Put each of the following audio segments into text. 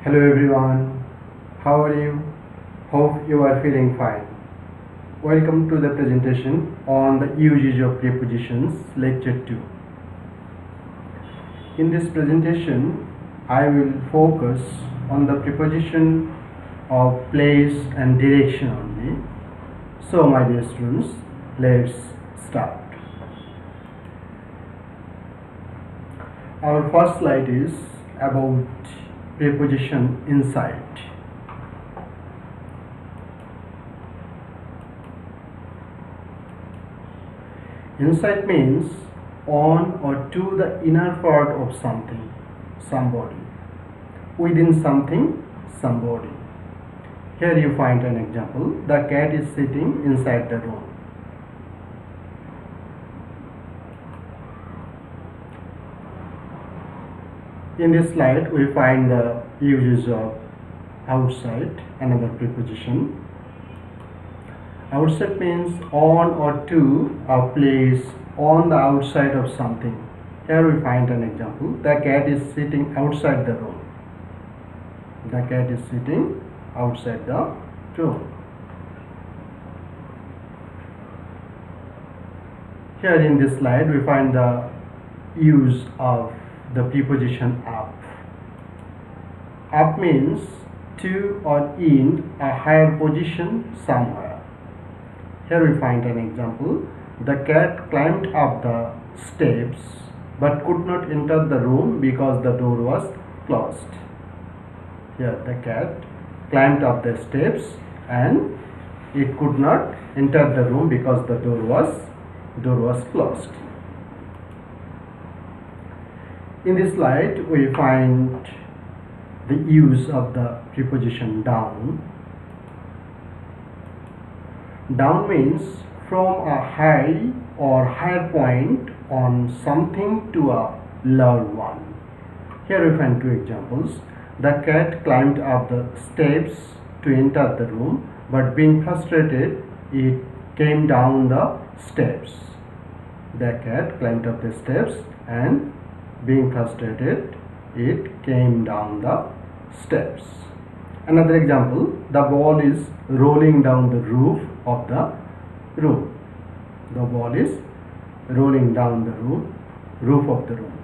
Hello everyone, how are you? Hope you are feeling fine. Welcome to the presentation on the usage of prepositions, lecture 2. In this presentation, I will focus on the preposition of place and direction only. So my dear students, let's start. Our first slide is about preposition inside. Inside means on or to the inner part of something, somebody. Within something, somebody. Here you find an example. The cat is sitting inside the room. In this slide, we find the uses of outside, another preposition. Outside means on or to a place on the outside of something. Here we find an example. The cat is sitting outside the room. The cat is sitting outside the room. Here in this slide, we find the use of the preposition up. Up means to or in a higher position somewhere. Here we find an example. The cat climbed up the steps but could not enter the room because the door was closed. Here the cat climbed up the steps and it could not enter the room because the door was closed. In this slide, we find the use of the preposition down. Down means from a high or higher point on something to a lower one. Here we find two examples. The cat climbed up the steps to enter the room, but being frustrated, it came down the steps. The cat climbed up the steps and being frustrated, it came down the steps. Another example, the ball is rolling down the roof of the room. The ball is rolling down the roof of the room.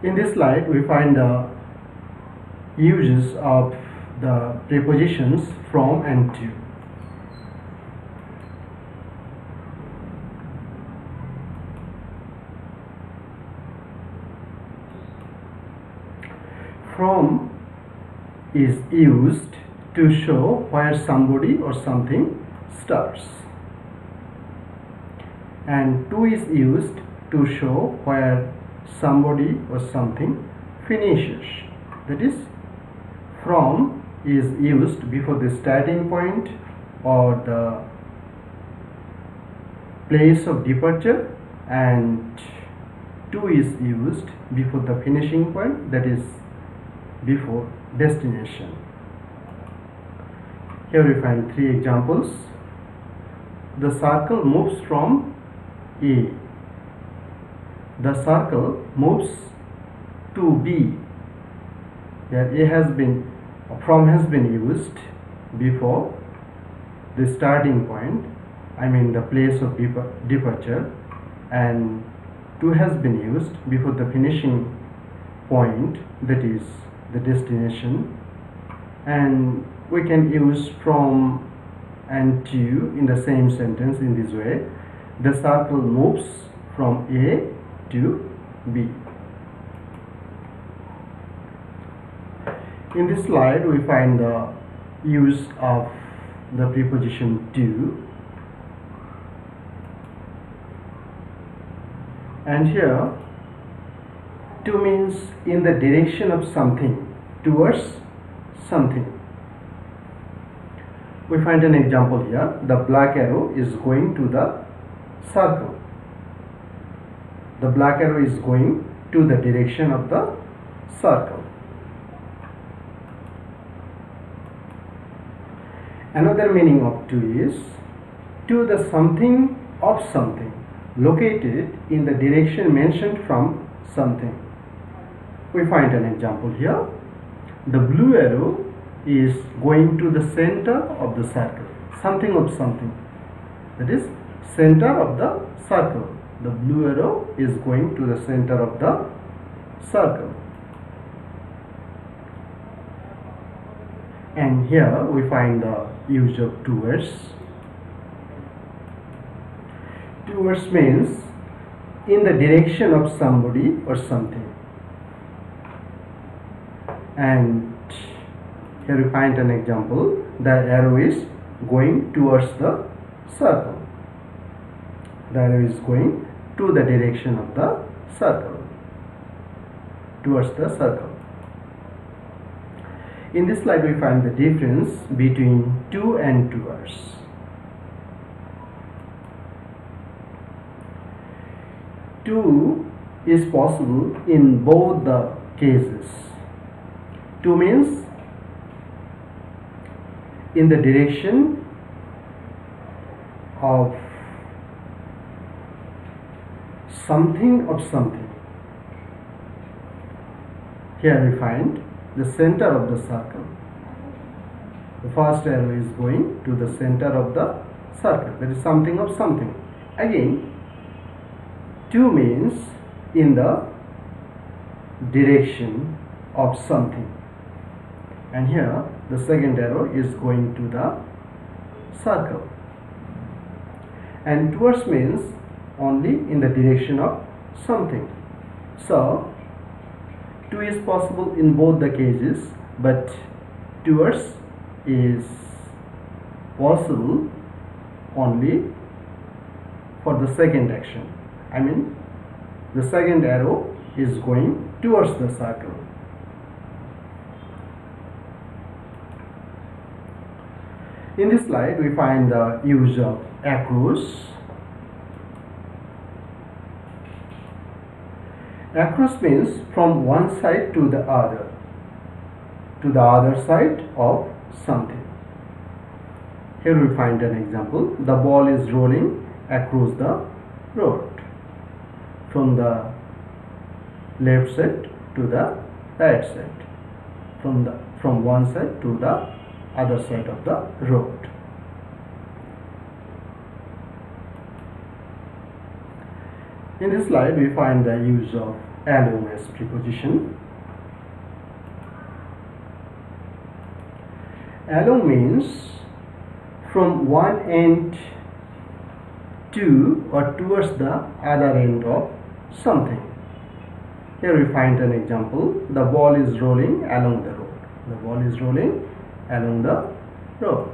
In this slide, we find the uses of the prepositions from and to. From is used to show where somebody or something starts, and to is used to show where somebody or something finishes. That is, from is used before the starting point or the place of departure, and to is used before the finishing point, that is before destination. Here we find three examples. The circle moves from A. The circle moves to B. Here A has been, from has been used before the starting point, I mean the place of departure, and to has been used before the finishing point, that is the destination. And we can use from and to in the same sentence in this way. The circle moves from A to B. In this slide, we find the use of the preposition to. And here, to means in the direction of something, towards something. We find an example here. The black arrow is going to the circle. The black arrow is going to the direction of the circle. Another meaning of to is to the something of something located in the direction mentioned from something. we find an example here. The blue arrow is going to the center of the circle. Something of something. That is center of the circle. The blue arrow is going to the center of the circle. And here we find the use of towards. Towards means in the direction of somebody or something. And here we find an example. The arrow is going towards the circle. The arrow is going to the direction of the circle. Towards the circle. In this slide we find the difference between to and towards. To is possible in both the cases. To means in the direction of something of something. Here we find the center of the circle. The first arrow is going to the center of the circle. That is something of something. Again, to means in the direction of something. And here the second arrow is going to the circle. And towards means only in the direction of something. So to is possible in both the cases, but towards is possible only for the second action. I mean, the second arrow is going towards the circle. In this slide, we find the use of across. Across means from one side to the other side of something. Here we find an example. The ball is rolling across the road from the left side to the right side, from one side to the other side of the road. In this slide we find the use of along as preposition. Along means from one end to or towards the other end of something. Here we find an example. The ball is rolling along the road. The ball is rolling along the road.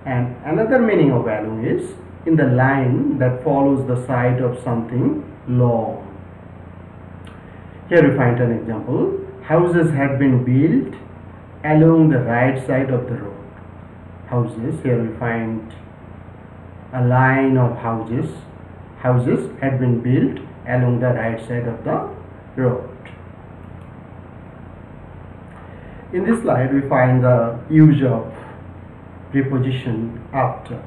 And another meaning of along is in the line that follows the side of something long. Here we find an example. Houses have been built along the right side of the road. Houses, here we find a line of houses. Houses had been built along the right side of the road. In this slide we find the use of preposition after.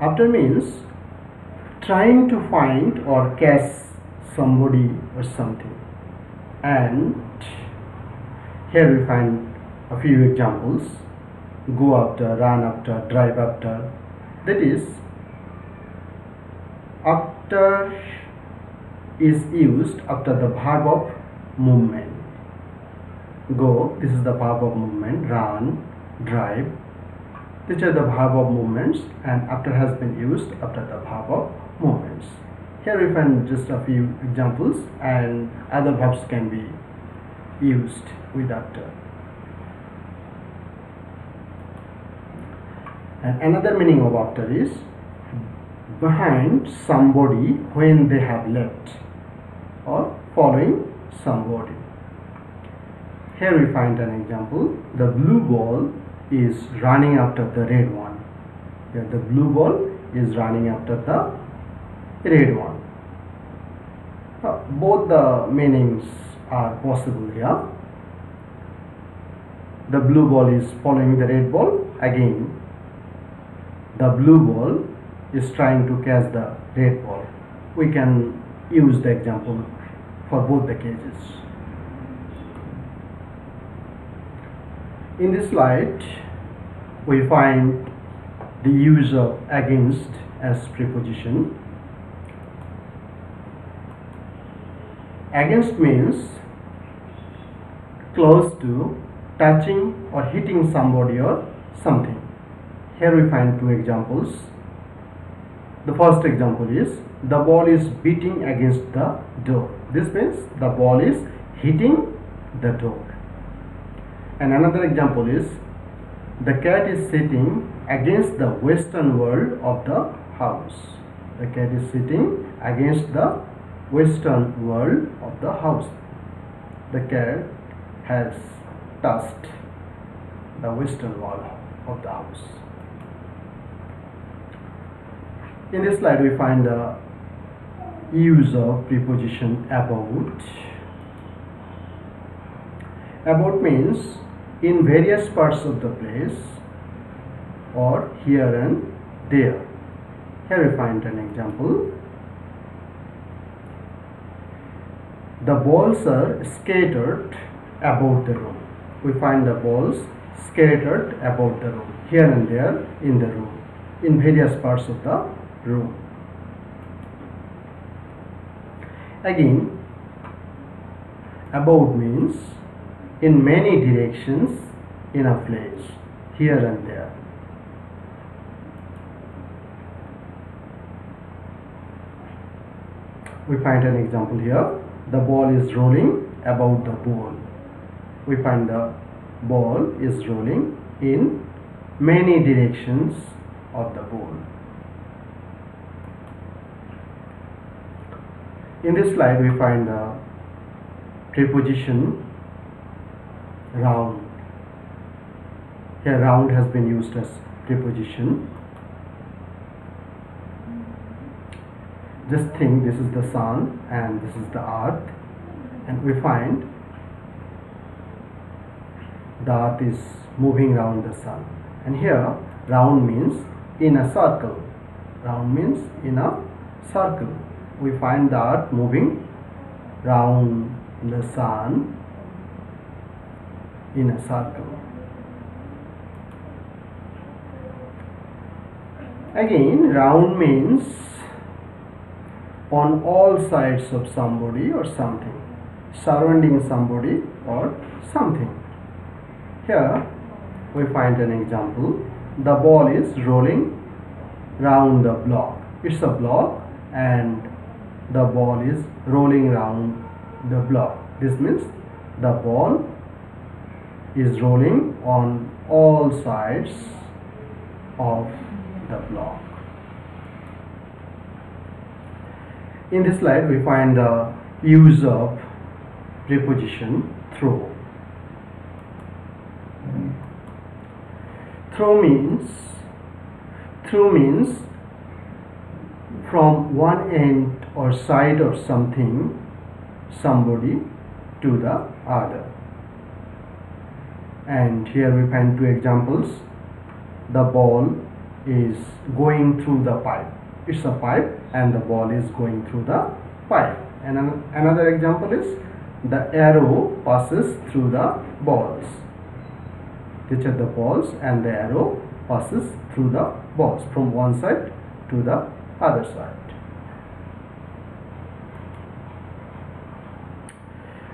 After means trying to find or catch somebody or something. And here we find a few examples. Go after, run after, drive after. That is, after is used after the verb of movement. Go, this is the verb of movement. Run, drive, these are the verb of movements, and after has been used after the verb of movements. Here we find just a few examples, and other verbs can be used with after. And another meaning of after is behind somebody when they have left, or following somebody. Here we find an example. The blue ball is running after the red one. Here the blue ball is running after the red one. Both the meanings are possible here. The blue ball is following the red ball. Again, the blue ball is trying to catch the red ball. We can use the example for both the cases. In this slide, we find the use of against as preposition. Against means close to, touching or hitting somebody or something. Here we find two examples. The first example is the ball is beating against the door. This means the ball is hitting the door. And another example is the cat is sitting against the western wall of the house. The cat is sitting against the western wall of the house. The cat has touched the western wall of the house. In this slide, we find the use of preposition about. About means in various parts of the place, or here and there. Here we find an example. The balls are scattered about the room. We find the balls scattered about the room, here and there in the room, in various parts of the room. Again, about means in many directions in a place, here and there. We find an example here. The ball is rolling about the ball. We find the ball is rolling in many directions of the ball. In this slide, we find the preposition round. Here round has been used as preposition. Just think this is the sun and this is the earth, and we find the earth is moving around the sun. And here round means in a circle. Round means in a circle. We find the earth moving round the sun in a circle. Again, round means on all sides of somebody or something, surrounding somebody or something. Here we find an example. The ball is rolling round the block. It's a block and the ball is rolling round the block. This means the ball is rolling on all sides of the block. In this slide, we find the use of preposition throw. Throw means from one end or side of something, somebody, to the other. And here we find two examples. The ball is going through the pipe. It's a pipe and the ball is going through the pipe. And another example is the arrow passes through the balls. These are the balls and the arrow passes through the balls from one side to the other side.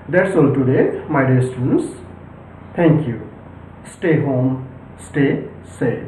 That's all today, my dear students. Thank you. Stay home, stay safe.